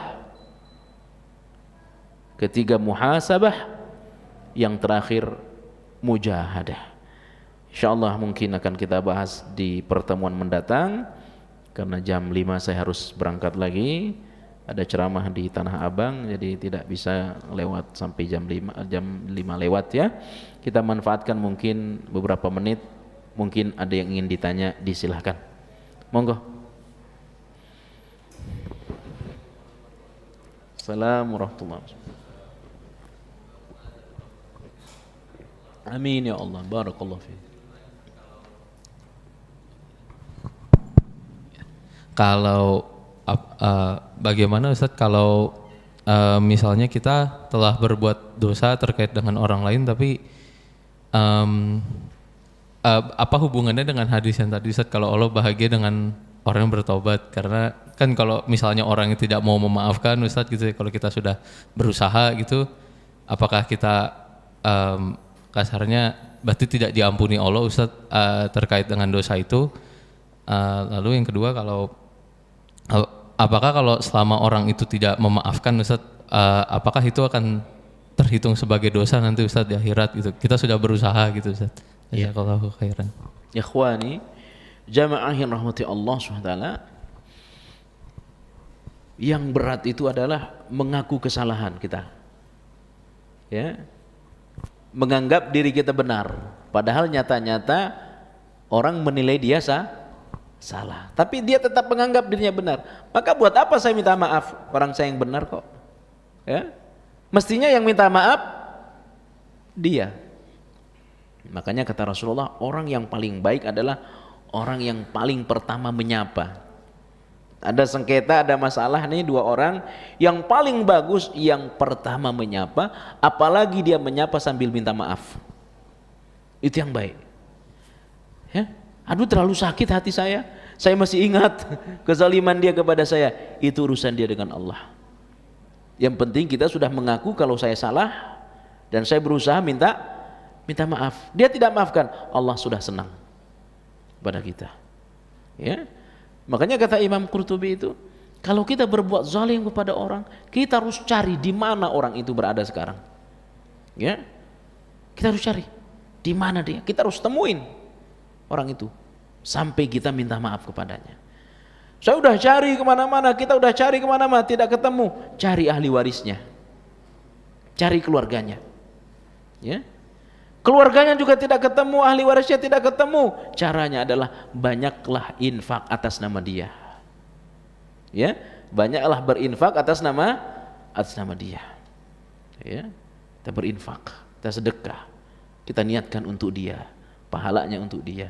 ketiga muhasabah, yang terakhir mujahadah. Insyaallah mungkin akan kita bahas di pertemuan mendatang, karena jam 5 saya harus berangkat lagi, ada ceramah di Tanah Abang, jadi tidak bisa lewat sampai jam 5 lewat ya. Kita manfaatkan mungkin beberapa menit, mungkin ada yang ingin ditanya, disilahkan. Monggo. Assalamualaikum warahmatullahi wabarakatuh. Amin ya Allah, barakallahu fiik. Kalau bagaimana Ustadz kalau misalnya kita telah berbuat dosa terkait dengan orang lain, tapi apa hubungannya dengan hadis yang tadi Ustadz, kalau Allah bahagia dengan orang yang bertobat? Karena kan kalau misalnya orang yang tidak mau memaafkan Ustadz gitu, kalau kita sudah berusaha gitu, apakah kita kasarnya berarti tidak diampuni Allah Ustadz terkait dengan dosa itu? Lalu yang kedua, kalau apakah kalau selama orang itu tidak memaafkan Ustadz, apakah itu akan terhitung sebagai dosa nanti Ustadz di akhirat gitu? Kita sudah berusaha gitu Ustadz. Jazakallahu khairan. Ikhwani, jamaah yang rahmati Allah SWT, yang berat itu adalah mengaku kesalahan kita. Ya. Menganggap diri kita benar, padahal nyata-nyata orang menilai dia salah, tapi dia tetap menganggap dirinya benar. Maka buat apa saya minta maaf? Orang saya yang benar kok. Ya, mestinya yang minta maaf dia. Makanya kata Rasulullah, orang yang paling baik adalah orang yang paling pertama menyapa. Ada sengketa, ada masalah nih, dua orang, yang paling bagus yang pertama menyapa, apalagi dia menyapa sambil minta maaf. Itu yang baik. Ya, aduh terlalu sakit hati saya Saya masih ingat kezaliman dia kepada saya. Itu urusan dia dengan Allah. Yang penting kita sudah mengaku kalau saya salah dan saya berusaha minta maaf. Dia tidak maafkan, Allah sudah senang pada kita. Ya. Makanya kata Imam Qurtubi itu, kalau kita berbuat zalim kepada orang, kita harus cari di mana orang itu berada sekarang. Ya. Kita harus cari di mana dia. Kita harus temuin orang itu sampai kita minta maaf kepadanya. Saya udah cari kemana-mana, kita udah cari kemana-mana, tidak ketemu. Cari ahli warisnya, cari keluarganya. Ya. Keluarganya juga tidak ketemu, ahli warisnya tidak ketemu. Caranya adalah banyaklah infak atas nama dia. Ya, banyaklah berinfak atas nama dia. Ya, kita berinfak, kita sedekah, kita niatkan untuk dia, pahalanya untuk dia.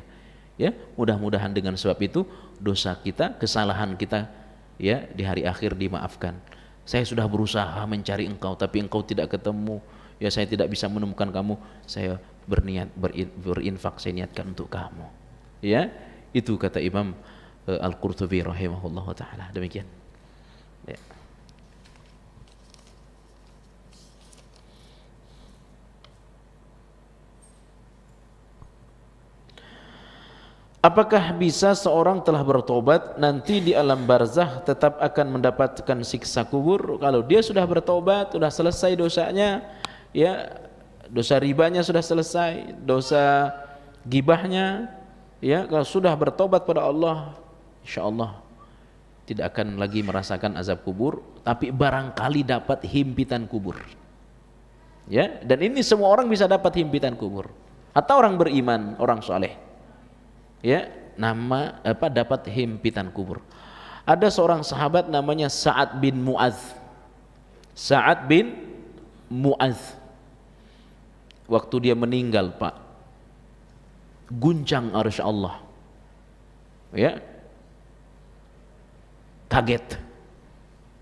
Ya, mudah-mudahan dengan sebab itu dosa kita, kesalahan kita ya di hari akhir dimaafkan. Saya sudah berusaha mencari engkau tapi engkau tidak ketemu. Ya, saya tidak bisa menemukan kamu. Saya berniat berinfak, saya niatkan untuk kamu. Ya, itu kata Imam Al-Qurtubi rahimahullahu taala. Demikian. Ya. Apakah bisa seorang telah bertobat nanti di alam barzah tetap akan mendapatkan siksa kubur? Kalau dia sudah bertobat, sudah selesai dosanya, ya dosa ribanya sudah selesai, dosa gibahnya, ya kalau sudah bertobat pada Allah, insyaallah tidak akan lagi merasakan azab kubur, tapi barangkali dapat himpitan kubur. Ya, dan ini semua orang bisa dapat himpitan kubur. Atau orang beriman, orang soleh. Ya, dapat himpitan kubur. Ada seorang sahabat namanya Sa'ad bin Mu'adz. Sa'ad bin Mu'adz. Waktu dia meninggal, Pak, guncang arsy Allah. Ya. Kaget.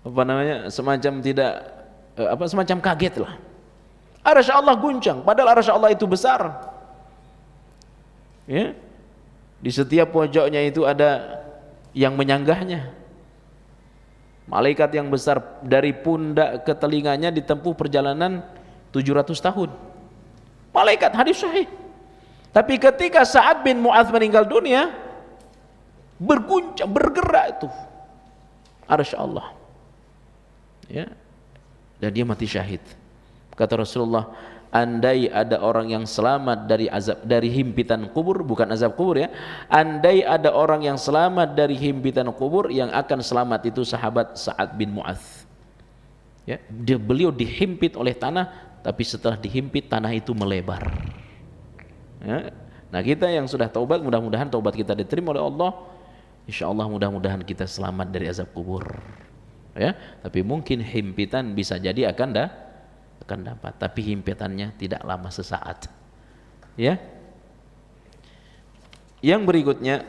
Apa namanya? Semacam kaget lah. Arsy Allah guncang, padahal arsy Allah itu besar. Ya. Di setiap pojoknya itu ada yang menyanggahnya. Malaikat yang besar dari pundak ke telinganya ditempuh perjalanan 700 tahun. Malaikat, hadis sahih. Tapi ketika Sa'ad bin Mu'adz meninggal dunia, berguncang, bergerak itu arsy Allah. Ya. Dan dia mati syahid. Kata Rasulullah, andai ada orang yang selamat dari himpitan kubur, bukan azab kubur ya. Andai ada orang yang selamat dari himpitan kubur, yang akan selamat itu sahabat Sa'ad bin Mu'adz. Ya, beliau dihimpit oleh tanah, tapi setelah dihimpit tanah itu melebar. Ya. Nah, kita yang sudah taubat, mudah-mudahan taubat kita diterima oleh Allah. Insyaallah mudah-mudahan kita selamat dari azab kubur. Ya, tapi mungkin himpitan bisa jadi akan dapat, tapi himpitannya tidak lama, sesaat. Ya. Yang berikutnya,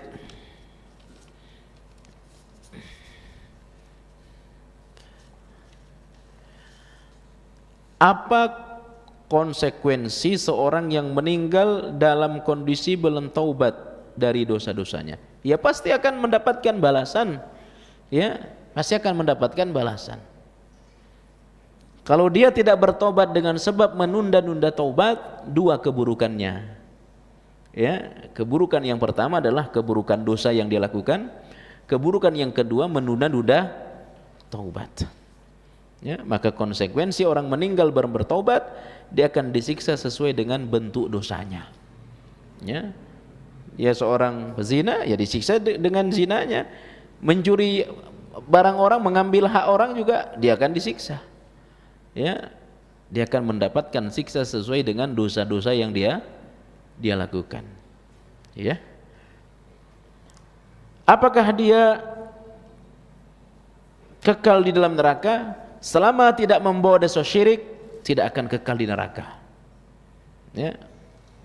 apa konsekuensi seorang yang meninggal dalam kondisi belum taubat dari dosa-dosanya? Ya pasti akan mendapatkan balasan. Ya, pasti akan mendapatkan balasan. Kalau dia tidak bertobat dengan sebab menunda-nunda taubat, dua keburukannya. Ya, keburukan yang pertama adalah keburukan dosa yang dia lakukan. Keburukan yang kedua menunda-nunda taubat. Ya, maka konsekuensi orang meninggal belum bertobat, dia akan disiksa sesuai dengan bentuk dosanya. Ya, ya seorang pezina, ya disiksa dengan zinanya. Mencuri barang orang, mengambil hak orang juga dia akan disiksa. Ya, dia akan mendapatkan siksa sesuai dengan dosa-dosa yang dia lakukan. Ya. Apakah dia kekal di dalam neraka? Selama tidak membawa dosa syirik, tidak akan kekal di neraka. Ya.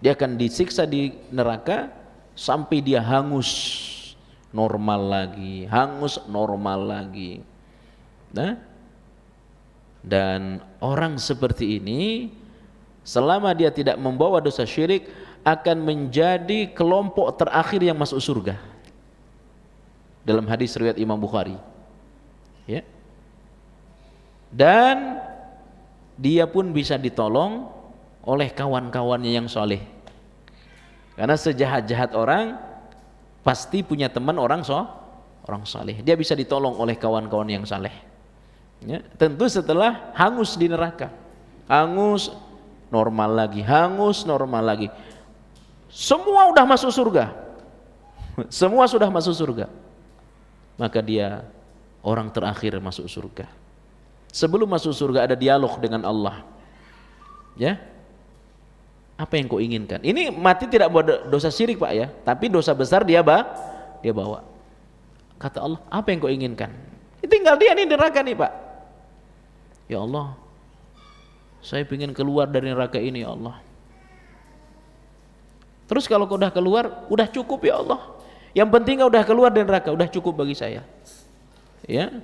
Dia akan disiksa di neraka sampai dia hangus normal lagi, hangus normal lagi. Nah, dan orang seperti ini selama dia tidak membawa dosa syirik akan menjadi kelompok terakhir yang masuk surga. dalam hadis riwayat Imam Bukhari. Ya. Dan dia pun bisa ditolong oleh kawan-kawannya yang soleh. Karena sejahat-jahat orang pasti punya teman orang soleh. Dia bisa ditolong oleh kawan-kawan yang soleh. Ya, tentu setelah hangus di neraka, hangus normal lagi, hangus normal lagi. Semua udah masuk surga, semua sudah masuk surga. Maka dia orang terakhir masuk surga. Sebelum masuk surga ada dialog dengan Allah. Ya, apa yang kau inginkan? Ini mati tidak buat dosa syirik Pak ya, tapi dosa besar dia bawa. Kata Allah, apa yang kau inginkan? Tinggal dia nih di neraka nih Pak. Ya Allah, saya ingin keluar dari neraka ini ya Allah. Terus kalau kau udah keluar, udah cukup ya Allah. Yang penting kau udah keluar dari neraka, udah cukup bagi saya. Ya.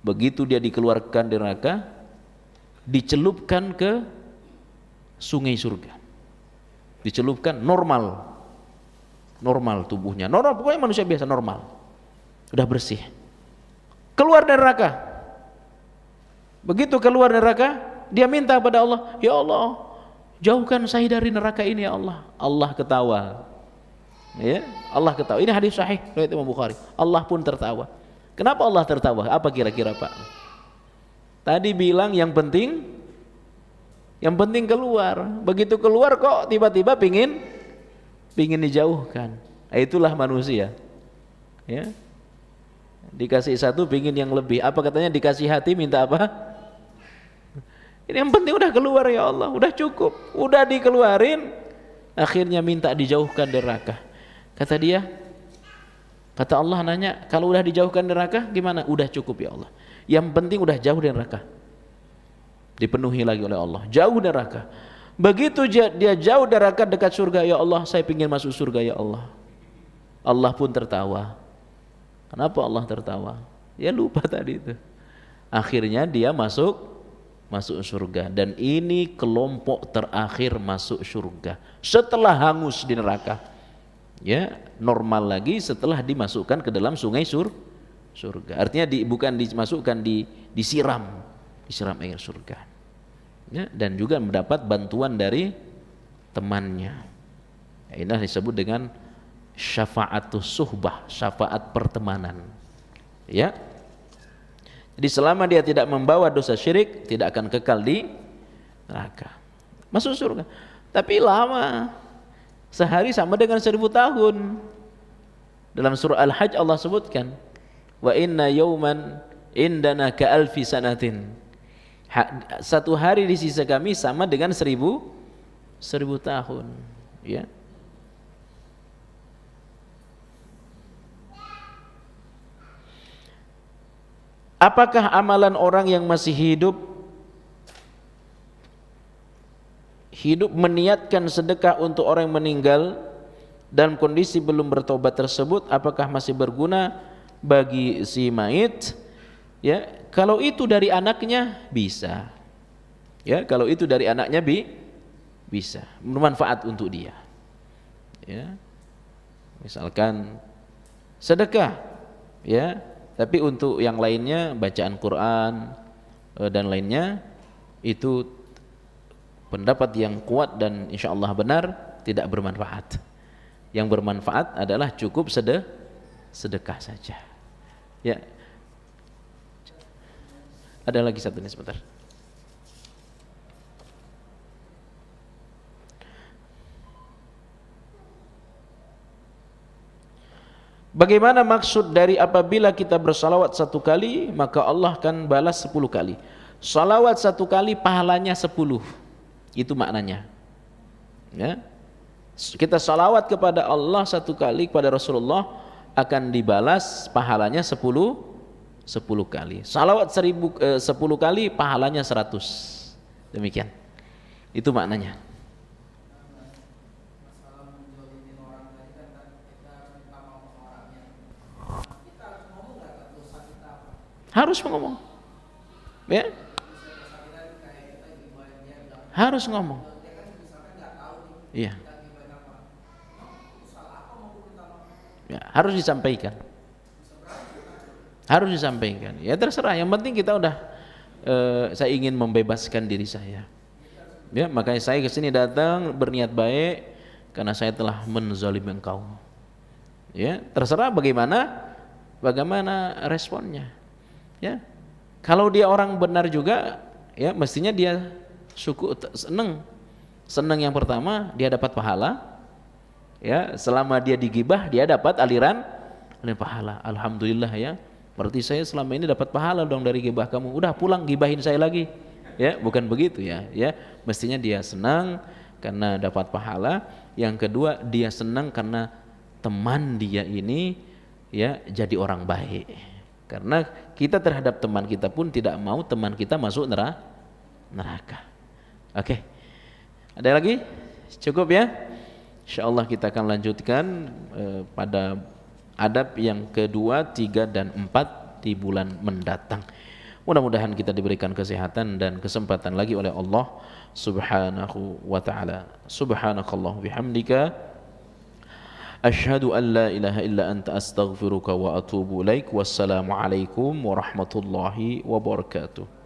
Begitu dia dikeluarkan dari neraka, dicelupkan ke sungai surga. Dicelupkan normal tubuhnya, normal, pokoknya manusia biasa normal, udah bersih. Keluar dari neraka. Begitu keluar dari neraka, dia minta pada Allah, ya Allah, jauhkan saya dari neraka ini ya Allah. Allah ketawa. Ya, Allah ketawa. Ini hadis sahih riwayat Imam Bukhari. Allah pun tertawa. Kenapa Allah tertawa? Apa kira-kira Pak? Tadi bilang yang penting keluar. Begitu keluar kok tiba-tiba pingin dijauhkan. Nah, itulah manusia. Ya. Dikasih satu pingin yang lebih. Apa katanya, dikasih hati minta apa? Ini yang penting udah keluar ya Allah, udah cukup, udah dikeluarin, akhirnya minta dijauhkan dari neraka. Kata Allah nanya, kalau udah dijauhkan dari neraka gimana? Udah cukup ya Allah. Yang penting udah jauh dari neraka. Dipenuhi lagi oleh Allah, jauh dari neraka. Begitu dia jauh dari neraka dekat surga, ya Allah, saya ingin masuk surga ya Allah. Allah pun tertawa. Kenapa Allah tertawa? Ya lupa tadi itu. Akhirnya dia masuk surga, dan ini kelompok terakhir masuk surga setelah hangus di neraka. Ya, normal lagi setelah dimasukkan ke dalam sungai surga. Artinya bukan dimasukkan, disiram air surga. Ya, dan juga mendapat bantuan dari temannya. Ya, ini disebut dengan syafa'atus suhbah, syafaat pertemanan. Ya. Jadi selama dia tidak membawa dosa syirik, tidak akan kekal di neraka. Masuk surga. Tapi lama. Sehari sama dengan 1000 tahun. Dalam surah Al-Hajj Allah sebutkan, wa inna yawman indana ka'alfi sanatin. Satu hari di sisi kami sama dengan 1000 tahun. Ya. Apakah amalan orang yang masih hidup meniatkan sedekah untuk orang yang meninggal dalam kondisi belum bertobat tersebut, apakah masih berguna bagi si mayit? Ya, kalau itu dari anaknya bisa. Ya, kalau itu dari anaknya bisa bermanfaat untuk dia. Ya. Misalkan sedekah, ya. Tapi untuk yang lainnya, bacaan Quran dan lainnya, itu pendapat yang kuat dan insya Allah benar, tidak bermanfaat. Yang bermanfaat adalah cukup sedekah saja. Ya. Ada lagi satu nih sebentar. Bagaimana maksud dari apabila kita bersalawat 1 kali maka Allah akan balas 10 kali. Salawat 1 kali pahalanya 10. Itu maknanya. Ya. Kita salawat kepada Allah 1 kali, kepada Rasulullah, akan dibalas pahalanya 10 kali. Salawat 10 kali pahalanya 100. Demikian. Itu maknanya. Harus ngomong, ya, harus ngomong, iya, Ya, harus disampaikan. Harus disampaikan. Ya terserah, yang penting kita udah saya ingin membebaskan diri saya. Ya, makanya saya ke sini datang berniat baik karena saya telah menzalimi engkau. Ya, terserah bagaimana responnya. Ya. Kalau dia orang benar juga, ya mestinya dia senang yang pertama dia dapat pahala. Ya, selama dia digibah dia dapat aliran pahala. Alhamdulillah ya. Berarti saya selama ini dapat pahala dong dari gibah kamu. Udah pulang gibahin saya lagi. Ya, bukan begitu ya. Ya, mestinya dia senang karena dapat pahala. Yang kedua, dia senang karena teman dia ini ya jadi orang baik. Karena kita terhadap teman kita pun tidak mau teman kita masuk neraka. Oke. Ada lagi? Cukup ya? Insyaallah kita akan lanjutkan pada adab yang kedua, 3 dan 4 di bulan mendatang. Mudah-mudahan kita diberikan kesehatan dan kesempatan lagi oleh Allah Subhanahu wa taala. Subhanakallah bihamdika asyhadu an la ilaha illa anta astaghfiruka wa atubu ilaik. Wassalamu alaikum warahmatullahi wabarakatuh.